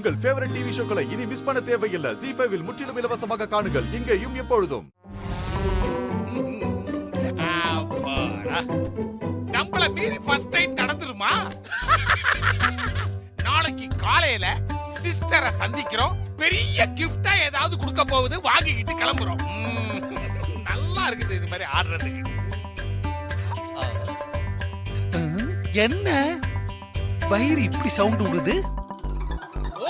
உங்கள் favourite TV ஷோக்களை இனி miss பண்ண தேவையில்லை. ZEE5 இல் முற்றிலும் இலவசமாக காணுங்கள். இங்கேயும் எப்பொழுதும். நம்மள மீறி ஃபர்ஸ்ட் டைம் நடந்துருமா? நாளைக்கு காலையில சிஸ்டரை சந்திக்கிறோம். பெரிய கிஃப்டா ஏதாவது கொடுக்க போகுது, வாங்கிக்கிட்டு கிளம்புறோம். நல்லா இருக்குது இது மாதிரி ஆடுறதுக்கு. என்ன வயிறு இப்படி சவுண்ட் விடுது?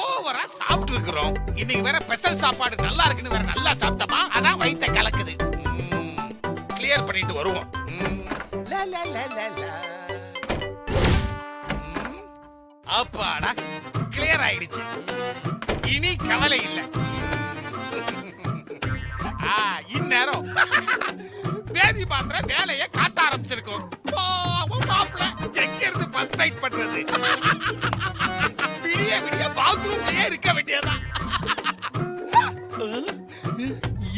ஓவரா சாப்பிட்டு இருக்கிறோம். இன்னைக்கு வேற ஸ்பெஷல் சாப்பாடு நல்லா இருக்குன்னு வேற நல்லா சாப்பிட்டோமா, அதான் வயித்தை கலக்குது. கிளியர் பண்ணிட்டு வருவோம். அப்பாடா, கிளியர் ஆயிடுச்சு. இனி கவலை இல்லை. இந்நேரம் வேதி மாத்திர வேலையை காட்ட ஆரம்பிச்சிருக்கோம். மாப்பிள்ள எங்க இருந்து ஃபர்ஸ்ட் டைட் பண்றது? விடிய விடிய பாத்ரூம்லயே இருக்க வேண்டியதான்.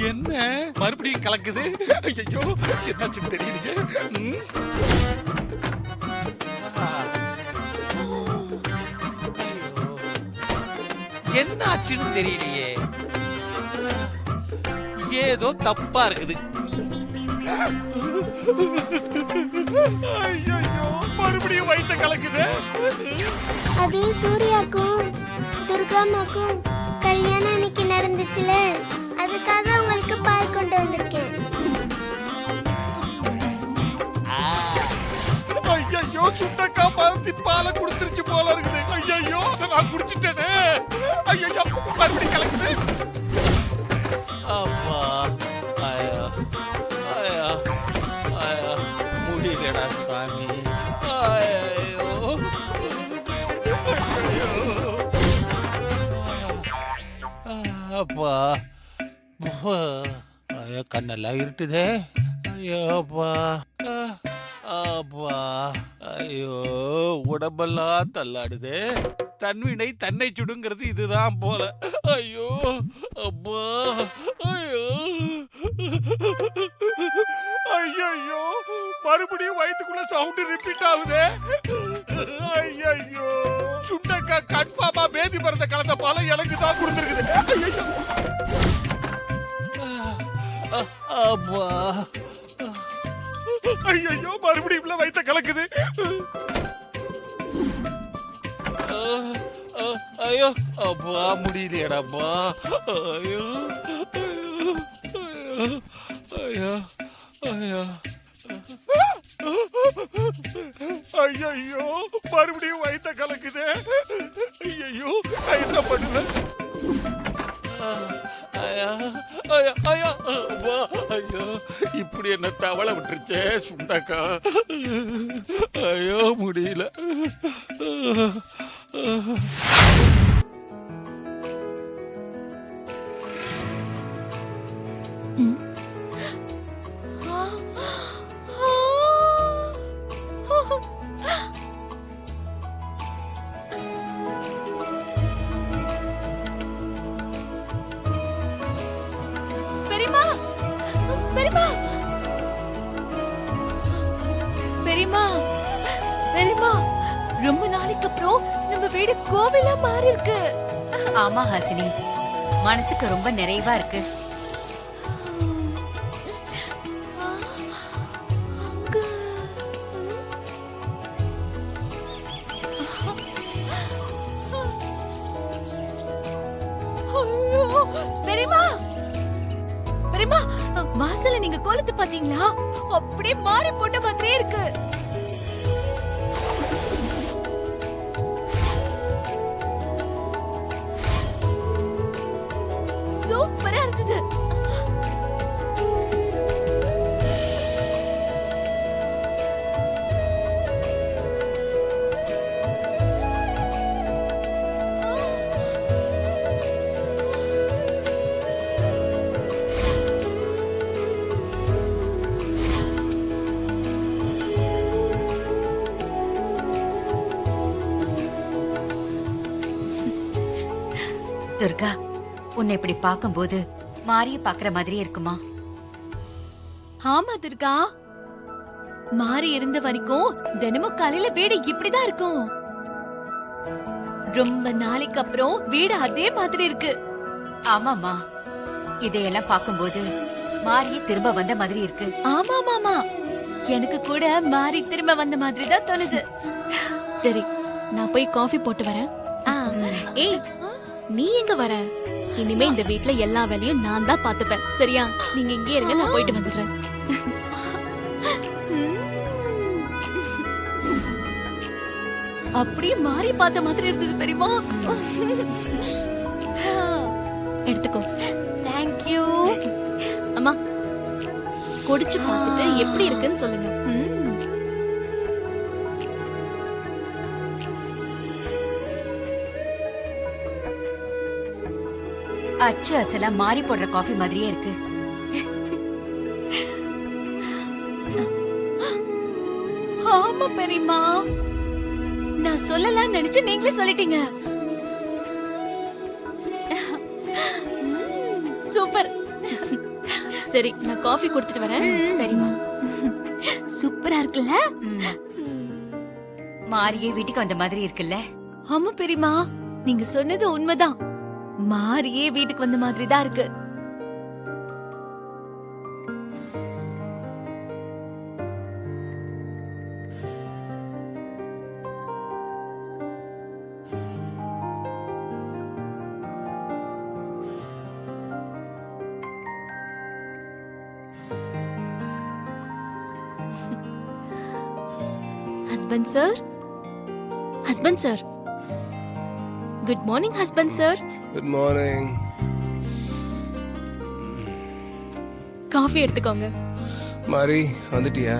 என்ன மறுபடியும் கலக்குது? ஐயோ, என்னாச்சுன்னு தெரியலையே. என்னாச்சுன்னு தெரியலையே. ஏதோ தப்பா இருக்குது. ஐயோ, மறுபடியும் வயித்த கலக்குது. அது சூர்யாக்கும் துர்காமாக்கும் கல்யாணம் அன்னைக்கு நடந்துச்சுல, அதுக்காக உங்களுக்கு பால் கொண்டு வந்திருக்கேன். ஐயோ, சுண்டக்கா பருத்தி பாலை குடிச்சிருச்சு போல இருக்குது. ஐயோ, நான் குடிச்சிட்டேனே. ஐயோ, மறுபடியும் கலக்குது. அப்பா, ஐயா ஐயா ஐயா, முடியலடா சாமி. ஐயோ, அப்பா, ஐயா கண்ணெல்லாம் இருட்டுதே. ஐயோ அப்பா, அப்பா, ஐயோ உடம்பெல்லாம் தள்ளாடுதே. தன்வினை தன்னை சுடுங்கிறது இதுதான் போல. ஐயோ அப்பா, ஐயோ ஐயோ, மறுபடியும் வயித்துக்குள்ள சவுண்ட் ரிப்பீட் ஆகுதே. ஐயோ, சுண்டக்கா கன்ஃபார்மா பேதி மரத்தை கலந்த பாலை எனக்கு தான் கொடுத்துருக்குது. அப்பா, ஐயோ, மறுபடியும் வயித்த கலக்குது. ஐயோ அப்பா, முடியலையடாப்பா. ஐயோ ஐயோ ஐயோ ஐயோ, மறுபடியும் வயித்த கலக்குது. ஐயோ, நான் என்ன பண்ணுவேன்? ஐயோ, இப்படி என்ன தவளை விட்டுருச்சே சுண்டக்கா. ஐயோ முடியல. ரொம்ப நாளைக்கு அப்புறம் நம்ம வீடு கோவிலா மாறி இருக்கு. ஆமா ஹாசினி, மனசுக்கு ரொம்ப நிறைவா இருக்கு. பெரியம்மா, வாசல்ல நீங்க கோலத்தை பாத்தீங்களா? அப்படியே மாறி போட்ட மாதிரியே இருக்கு. சூப்பரா இருந்தது. துர்கா, உன்னை இப்படி பார்க்கும்போது மாரிய பாக்குற மாதிரி இருக்குமா? ஆமா துர்கா, மாறி இருந்த வரைக்கும் தினமும் காலையில வீடு இப்படிதான் இருக்கும். ரொம்ப நாளைக்கு அப்புறம் வீடு அதே மாதிரி இருக்கு. ஆமாமா, இதையெல்லாம் பார்க்கும்போது மாரியே திரும்ப வந்த மாதிரி இருக்கு. ஆமா மாமா, எனக்கு கூட மாறி திரும்ப வந்த மாதிரி தான் தோணுது. சரி, நான் போய் காஃபி போட்டு வரேன். ஏய், நீ எங்க வர? இனிமே இந்த வீட்ல எல்லா வேலையும் நான் தான் பாத்துப்பேன். சரியா? நீங்க இங்கே இருங்க, நான் போயிட்டு வந்துடுறேன். அப்படியே மாறி பார்த்த மாதிரி இருந்தது தெரியுமா? எடுத்துக்கோ. தேங்க்யூ. அம்மா, குடிச்சு பார்த்துட்டு எப்படி இருக்குன்னு சொல்லுங்க. அச்சு அசலா மாறி போடுற காஃபி மாதிரியே இருக்கு. ஆமா பெரியம்மா, நான் சொல்லலாம் நினைச்சு நீங்களே சொல்லிட்டீங்க. சூப்பர். சரி, நான் காஃபி கொடுத்துட்டு வரேன். சரிம்மா. சூப்பரா இருக்குல்ல? மாரியே வீட்டுக்கு வந்த மாதிரி இருக்குல்ல? ஆமா பெரியம்மா, நீங்க சொன்னது உண்மைதான். மாறியே வீட்டுக்கு வந்த மாதிரி தான் இருக்கு. Husband sir, husband sir, good morning husband sir. Good morning. Coffee எடுத்துக்கோங்க. மாரி வந்துட்டியா?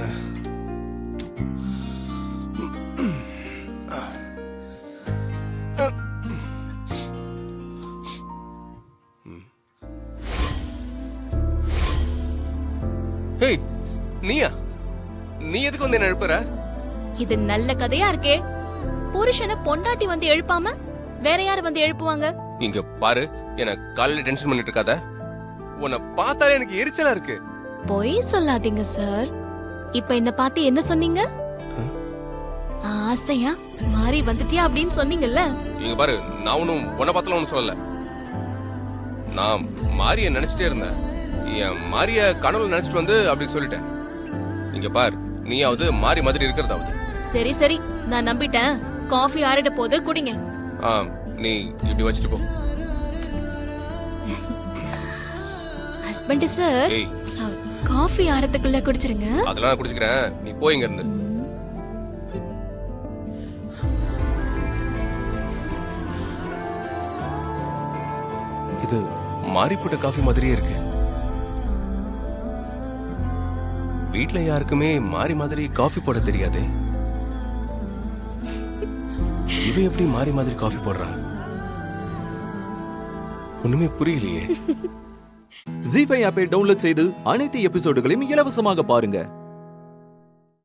ஹேய், நீயா? நீ எதுக்கு வந்து என்ன எழுப்புற? இது நல்ல கதையா இருக்கே. புருஷனை பொண்டாட்டி வந்து எழுப்பாம வேற யாரு வந்து எழுப்புவாங்க? இங்க பாரு, எனக்கு காலையில டென்ஷன் பண்ணிட்டு இருக்காத. உன்னை பார்த்தாலே எனக்கு எரிச்சலா இருக்கு. பொய் சொல்லாதீங்க சார். இப்ப என்ன பார்த்து என்ன சொன்னீங்க? ஆசையா மாறி வந்துட்டியா அப்படின்னு சொன்னீங்கல்ல? இங்க பாரு, நான் ஒன்னும் உன்னை பார்த்தாலும் ஒன்னும் சொல்லல. நான் மாரிய நினைச்சிட்டே இருந்தேன். என் மாரிய கனவுல நினைச்சிட்டு வந்து அப்படி சொல்லிட்டேன். இங்க பாரு, நீயாவது மாறி மாதிரி இருக்கிறதாவது. சரி சரி, நான் நம்பிட்டேன். காஃபி ஆறிட போது குடிங்க. நீ இப்படி வச்சுட்டு போ. ஹஸ்பண்ட் சார், ஏய், காஃபி ஆறதுக்குள்ள குடிச்சிருங்க. அதெல்லாம் நான் குடிச்சுக்கிறேன். நீ போய் இங்க இருந்து. இது மாறி போட்ட காஃபி மாதிரியே இருக்கு. வீட்ல யாருக்குமே மாறி மாதிரி காஃபி போட தெரியாது. இவ எப்படி மாறி மாதிரி காஃபி போடுறான்? ஒண்ணுமே புரியலையே. ஜீ5 ஆப்பை டவுன்லோட் செய்து அனைத்து எபிசோடுகளையும் இலவசமாக பாருங்க.